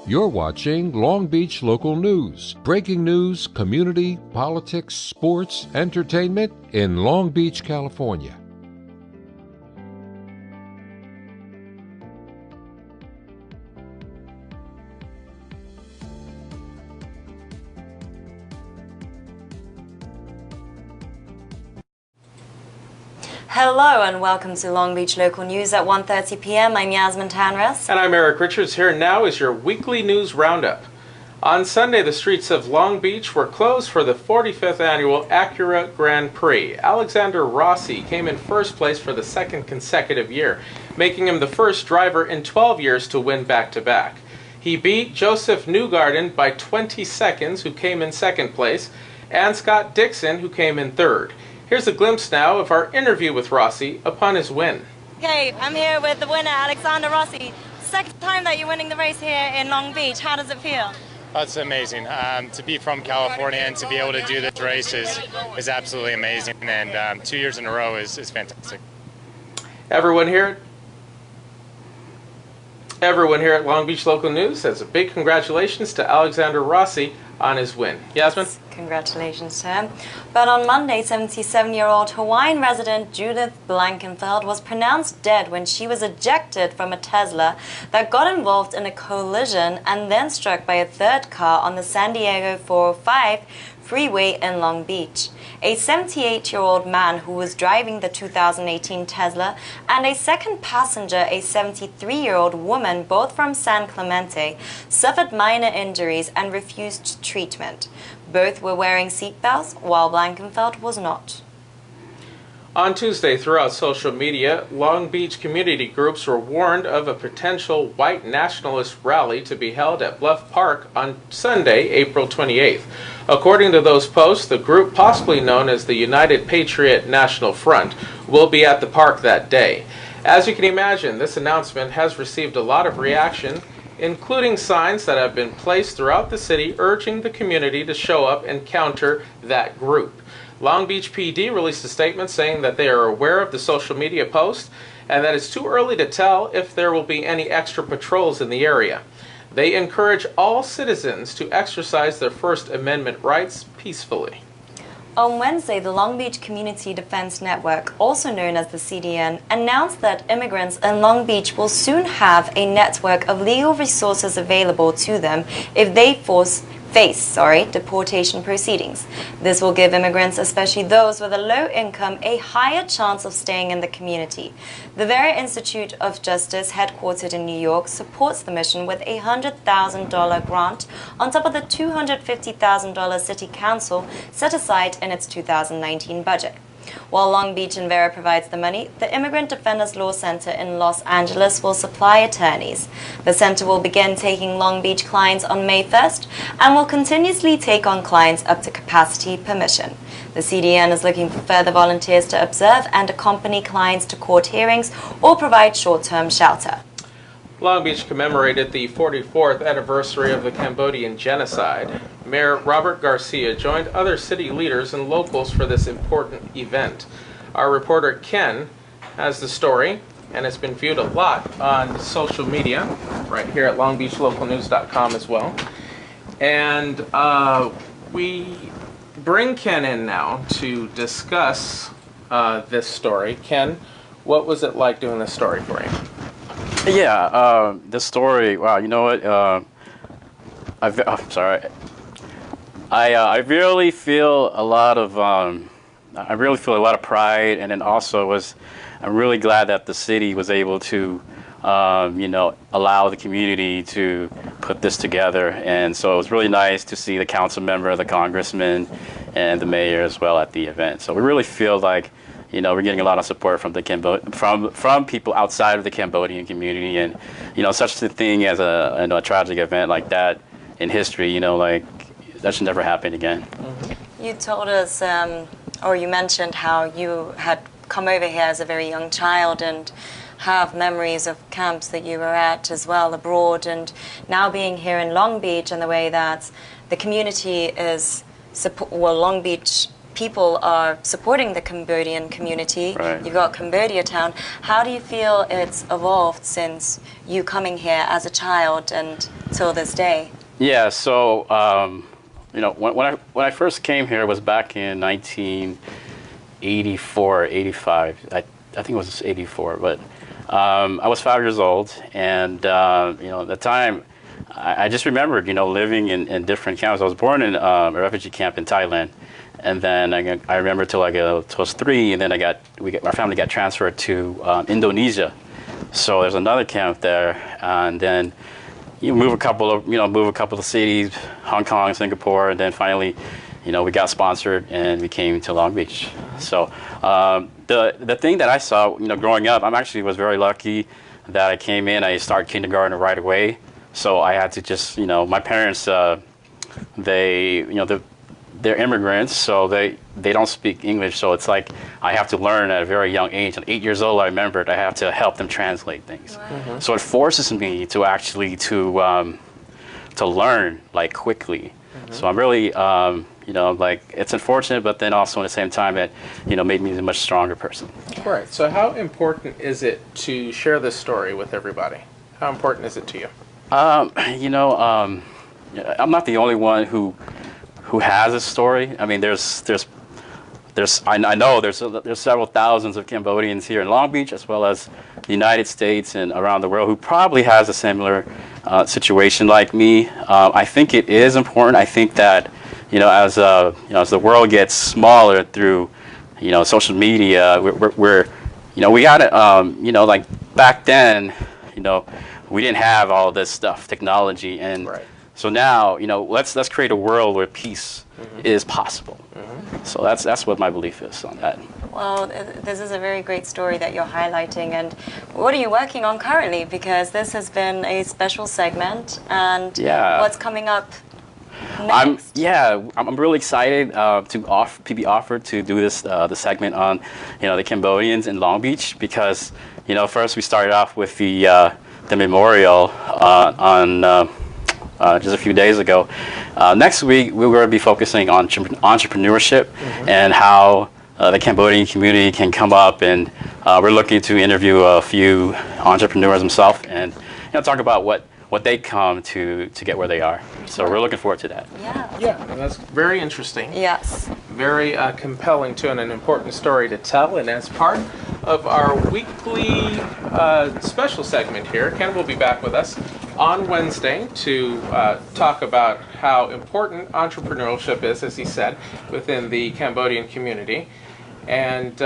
You're watching Long Beach Local News. Breaking news, community, politics, sports, entertainment in Long Beach, California. Hello and welcome to Long Beach Local News at 1:30 p.m. I'm Yasmin Tanras. And I'm Eric Richards. Here now is your weekly news roundup. On Sunday, the streets of Long Beach were closed for the 45th annual Acura Grand Prix. Alexander Rossi came in first place for the second consecutive year, making him the first driver in 12 years to win back-to-back. He beat Joseph Newgarden by 20 seconds, who came in second place, and Scott Dixon, who came in third. Here's a glimpse now of our interview with Rossi upon his win. Okay, I'm here with the winner, Alexander Rossi. Second time that you're winning the race here in Long Beach. How does it feel? That's amazing. To be from California and to be able to do this race is absolutely amazing. And 2 years in a row is fantastic. Everyone here at Long Beach Local News says a big congratulations to Alexander Rossi on his win. Yasmin? Congratulations to him. But on Monday, 77-year-old Hawaiian resident Judith Blankenfeld was pronounced dead when she was ejected from a Tesla that got involved in a collision and then struck by a third car on the San Diego 405 freeway in Long Beach. A 78-year-old man who was driving the 2018 Tesla and a second passenger, a 73-year-old woman, both from San Clemente, suffered minor injuries and refused treatment. Both were wearing seatbelts, while Blankenfeld was not. On Tuesday, throughout social media, Long Beach community groups were warned of a potential white nationalist rally to be held at Bluff Park on Sunday, April 28th. According to those posts, the group, possibly known as the United Patriot National Front, will be at the park that day. As you can imagine, this announcement has received a lot of reaction, including signs that have been placed throughout the city urging the community to show up and counter that group. Long Beach PD released a statement saying that they are aware of the social media post and that it's too early to tell if there will be any extra patrols in the area. They encourage all citizens to exercise their First Amendment rights peacefully. On Wednesday, the Long Beach Community Defense Network, also known as the CDN, announced that immigrants in Long Beach will soon have a network of legal resources available to them if they face deportation proceedings. This will give immigrants, especially those with a low income, a higher chance of staying in the community. The Vera Institute of Justice, headquartered in New York, supports the mission with a $100,000 grant on top of the $250,000 City Council set aside in its 2019 budget. While Long Beach and Vera provides the money, the Immigrant Defenders Law Center in Los Angeles will supply attorneys. The center will begin taking Long Beach clients on May 1st and will continuously take on clients up to capacity permission. The CDN is looking for further volunteers to observe and accompany clients to court hearings or provide short-term shelter. Long Beach commemorated the 44th anniversary of the Cambodian genocide. Mayor Robert Garcia joined other city leaders and locals for this important event. Our reporter Ken has the story, and it's been viewed a lot on social media, right here at longbeachlocalnews.com as well. And we bring Ken in now to discuss this story. Ken, what was it like doing this story for you? Yeah, this story, wow, you know what, I'm sorry. I really feel a lot of, pride, and then also I'm really glad that the city was able to, allow the community to put this together. And so it was really nice to see the council member, the congressman, and the mayor as well at the event. So we really feel like, we're getting a lot of support from the from people outside of the Cambodian community, and such a thing as a tragic event like that in history, that should never happen again. Mm-hmm. You told us, or you mentioned how you had come over here as a very young child and have memories of camps that you were at as well abroad, and now being here in Long Beach and the way that the community is Long Beach people are supporting the Cambodian community. Right. You've got Cambodia Town. How do you feel it's evolved since you coming here as a child and till this day? Yeah, so you know, when I first came here, it was back in 1984, 85. I think it was 84, but I was 5 years old, and you know, at the time, I just remembered, you know, living in different camps. I was born in a refugee camp in Thailand, and then I remember till I was 3, and then our family got transferred to Indonesia. So there's another camp there, and then you move a couple of cities, Hong Kong, Singapore, and then finally, you know, we got sponsored and we came to Long Beach. So the thing that I saw, you know, growing up, was very lucky that I came in. I started kindergarten right away. So I had to just, you know, my parents, they're immigrants, so they don't speak English. So it's like I have to learn at a very young age. At 8 years old, I remembered I have to help them translate things. Wow. So it forces me to actually to learn like quickly. So I'm really, you know, like it's unfortunate, but then also at the same time it, you know, made me a much stronger person. Right. So how important is it to share this story with everybody? How important is it to you? You know, I'm not the only one who has a story. I mean, I know there's several thousands of Cambodians here in Long Beach, as well as the United States and around the world, who probably has a similar situation like me. I think it is important. I think that, you know, as the world gets smaller through, you know, social media, we're you know, we got it. You know, like back then, you know, we didn't have all this stuff, technology, and Right. so now, you know, let's create a world where peace is possible. So that's what my belief is on that. Well, this is a very great story that you're highlighting. And what are you working on currently? Because this has been a special segment, and Yeah. what's coming up next? I'm really excited to be offered to do this the segment on, you know, the Cambodians in Long Beach, because, you know, first we started off with the memorial on just a few days ago. Next week we will be focusing on entrepreneurship and how the Cambodian community can come up, and we're looking to interview a few entrepreneurs themselves and, you know, talk about what they come to get where they are. So we're looking forward to that. Yeah. Yeah, and that's very interesting. Yes. Very compelling too, and an important story to tell. And as part of our weekly special segment here, Ken will be back with us on Wednesday to talk about how important entrepreneurship is, as he said, within the Cambodian community. And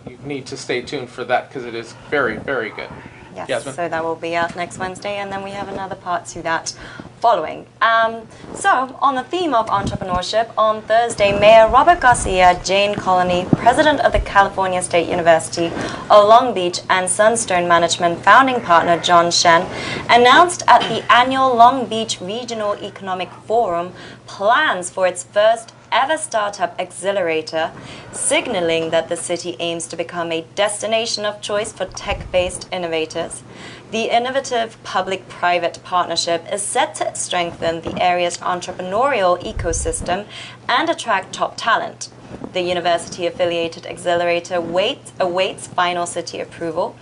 you need to stay tuned for that, because it is very, very good. Yes, Yasmin? so that will be out next Wednesday, and then we have another part to that following. So, on the theme of entrepreneurship, on Thursday, Mayor Robert Garcia, Jane Colony, president of the California State University of Long Beach, and Sunstone Management founding partner John Shen, announced at the annual Long Beach Regional Economic Forum plans for its first ever startup accelerator, signaling that the city aims to become a destination of choice for tech-based innovators. The innovative public-private partnership is set to strengthen the area's entrepreneurial ecosystem and attract top talent. The university-affiliated accelerator awaits final city approval,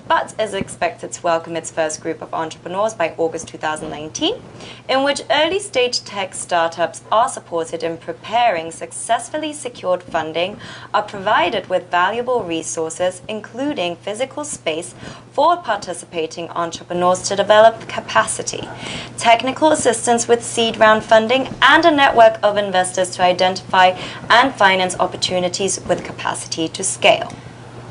but is expected to welcome its first group of entrepreneurs by August 2019, in which early-stage tech startups are supported in preparing successfully secured funding, are provided with valuable resources, including physical space for participating entrepreneurs to develop capacity, technical assistance with seed round funding, and a network of investors to identify and finance opportunities with capacity to scale.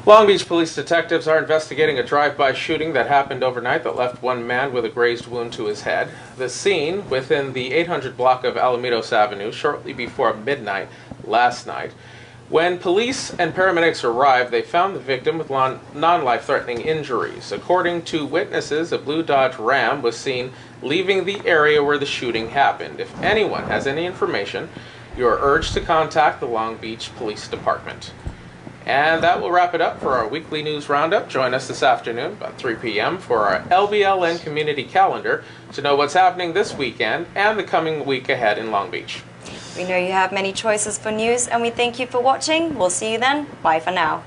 Long Beach police detectives are investigating a drive-by shooting that happened overnight that left one man with a grazed wound to his head. The scene within the 800 block of Alamitos Avenue shortly before midnight last night. When police and paramedics arrived, they found the victim with non-life-threatening injuries. According to witnesses, a blue Dodge Ram was seen leaving the area where the shooting happened. If anyone has any information, you are urged to contact the Long Beach Police Department. And that will wrap it up for our weekly news roundup. Join us this afternoon about 3 p.m. for our LBLN community calendar to know what's happening this weekend and the coming week ahead in Long Beach. We know you have many choices for news, and we thank you for watching. We'll see you then. Bye for now.